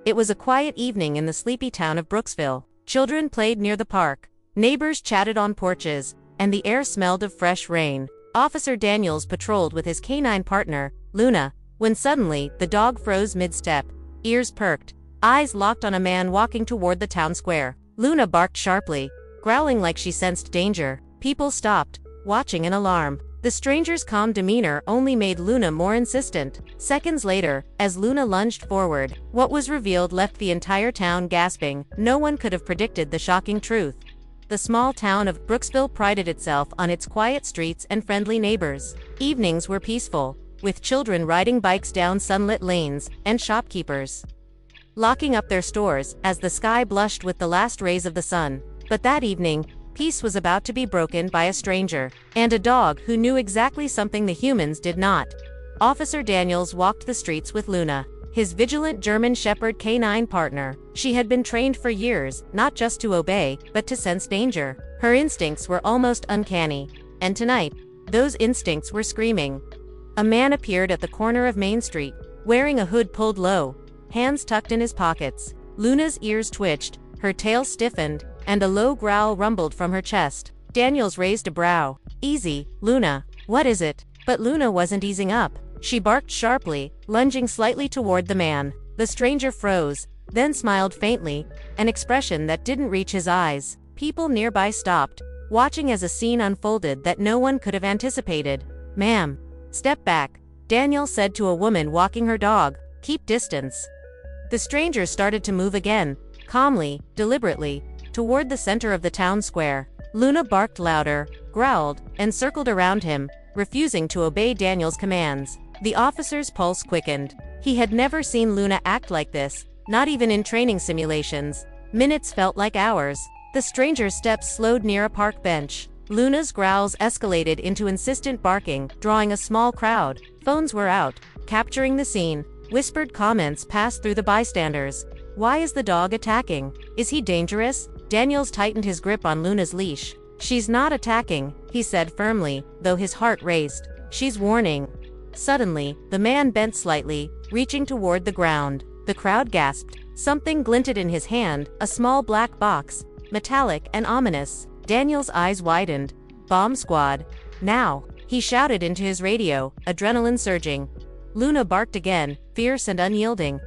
It was a quiet evening in the sleepy town of Brooksville. Children played near the park. Neighbors chatted on porches, and the air smelled of fresh rain. Officer Daniels patrolled with his canine partner, Luna, when suddenly the dog froze mid-step, ears perked, eyes locked on a man walking toward the town square. Luna barked sharply, growling like she sensed danger. People stopped, watching in alarm. The stranger's calm demeanor only made Luna more insistent. Seconds later, as Luna lunged forward, what was revealed left the entire town gasping. No one could have predicted the shocking truth. The small town of Brooksville prided itself on its quiet streets and friendly neighbors. Evenings were peaceful, with children riding bikes down sunlit lanes, and shopkeepers locking up their stores as the sky blushed with the last rays of the sun. But that evening, peace was about to be broken by a stranger, and a dog who knew exactly something the humans did not. Officer Daniels walked the streets with Luna, his vigilant German Shepherd canine partner. She had been trained for years, not just to obey, but to sense danger. Her instincts were almost uncanny, and tonight, those instincts were screaming. A man appeared at the corner of Main Street, wearing a hood pulled low, hands tucked in his pockets. Luna's ears twitched, her tail stiffened, and a low growl rumbled from her chest. Daniels raised a brow. "Easy, Luna. What is it?" But Luna wasn't easing up. She barked sharply, lunging slightly toward the man. The stranger froze, then smiled faintly, an expression that didn't reach his eyes. People nearby stopped, watching as a scene unfolded that no one could have anticipated. "Ma'am, step back," Daniel said to a woman walking her dog. "Keep distance." The stranger started to move again, calmly, deliberately, toward the center of the town square. Luna barked louder, growled, and circled around him, refusing to obey Daniel's commands. The officer's pulse quickened. He had never seen Luna act like this, not even in training simulations. Minutes felt like hours. The stranger's steps slowed near a park bench. Luna's growls escalated into insistent barking, drawing a small crowd. Phones were out, capturing the scene. Whispered comments passed through the bystanders. "Why is the dog attacking? Is he dangerous?" Daniels tightened his grip on Luna's leash. "She's not attacking," he said firmly, though his heart raced. "She's warning." Suddenly, the man bent slightly, reaching toward the ground. The crowd gasped. Something glinted in his hand, a small black box, metallic and ominous. Daniel's eyes widened. "Bomb squad. Now!" He shouted into his radio, adrenaline surging. Luna barked again, fierce and unyielding,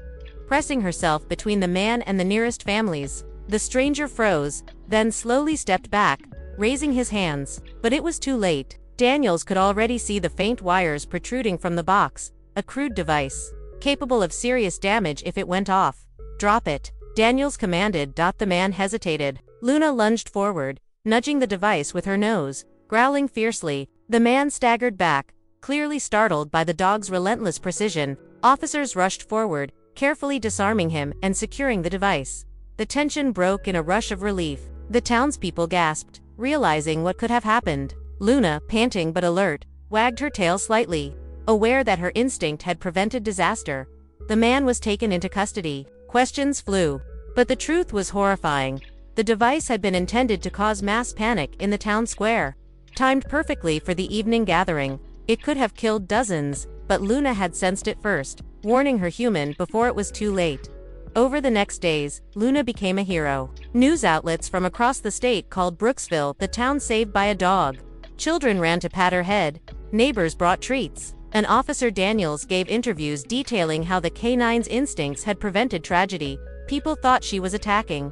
pressing herself between the man and the nearest families. The stranger froze, then slowly stepped back, raising his hands. But it was too late. Daniels could already see the faint wires protruding from the box, a crude device, capable of serious damage if it went off. "Drop it," Daniels commanded. The man hesitated. Luna lunged forward, nudging the device with her nose, growling fiercely. The man staggered back, clearly startled by the dog's relentless precision. Officers rushed forward, carefully disarming him and securing the device. The tension broke in a rush of relief. The townspeople gasped, realizing what could have happened. Luna, panting but alert, wagged her tail slightly, aware that her instinct had prevented disaster. The man was taken into custody. Questions flew. But the truth was horrifying. The device had been intended to cause mass panic in the town square. Timed perfectly for the evening gathering, it could have killed dozens, but Luna had sensed it first, warning her human before it was too late. Over the next days, Luna became a hero. News outlets from across the state called Brooksville the town saved by a dog. Children ran to pat her head. Neighbors brought treats. And Officer Daniels gave interviews detailing how the canine's instincts had prevented tragedy. People thought she was attacking,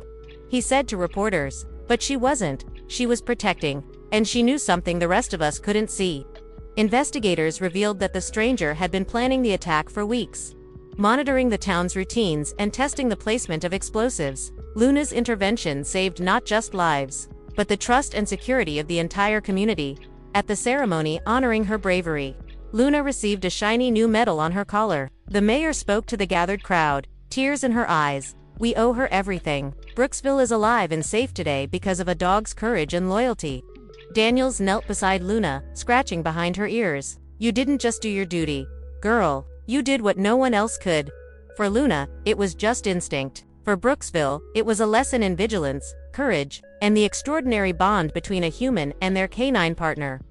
he said to reporters. But she wasn't. She was protecting. And she knew something the rest of us couldn't see. Investigators revealed that the stranger had been planning the attack for weeks, monitoring the town's routines and testing the placement of explosives. Luna's intervention saved not just lives, but the trust and security of the entire community. At the ceremony honoring her bravery, Luna received a shiny new medal on her collar. The mayor spoke to the gathered crowd, tears in her eyes. "We owe her everything. Brooksville is alive and safe today because of a dog's courage and loyalty." Daniels knelt beside Luna, scratching behind her ears. "You didn't just do your duty, girl. You did what no one else could." For Luna, it was just instinct. For Brooksville, it was a lesson in vigilance, courage, and the extraordinary bond between a human and their canine partner.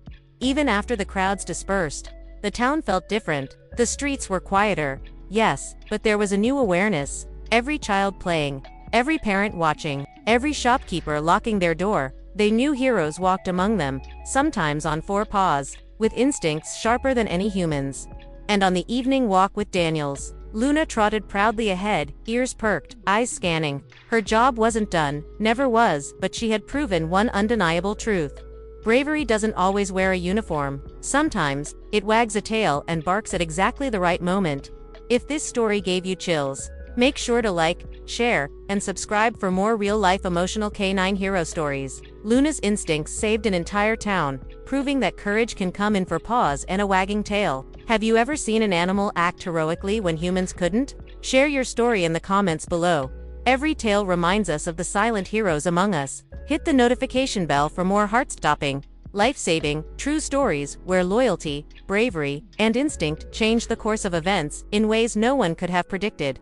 Even after the crowds dispersed, the town felt different. The streets were quieter, yes, but there was a new awareness. Every child playing, every parent watching, every shopkeeper locking their door, they knew heroes walked among them, sometimes on four paws, with instincts sharper than any humans. And on the evening walk with Daniels, Luna trotted proudly ahead, ears perked, eyes scanning. Her job wasn't done, never was, but she had proven one undeniable truth. Bravery doesn't always wear a uniform. Sometimes, it wags a tail and barks at exactly the right moment. If this story gave you chills, make sure to like, share, and subscribe for more real-life emotional canine hero stories. Luna's instincts saved an entire town, proving that courage can come in for paws and a wagging tail. Have you ever seen an animal act heroically when humans couldn't? Share your story in the comments below. Every tale reminds us of the silent heroes among us. Hit the notification bell for more heart-stopping, life-saving, true stories where loyalty, bravery, and instinct change the course of events in ways no one could have predicted.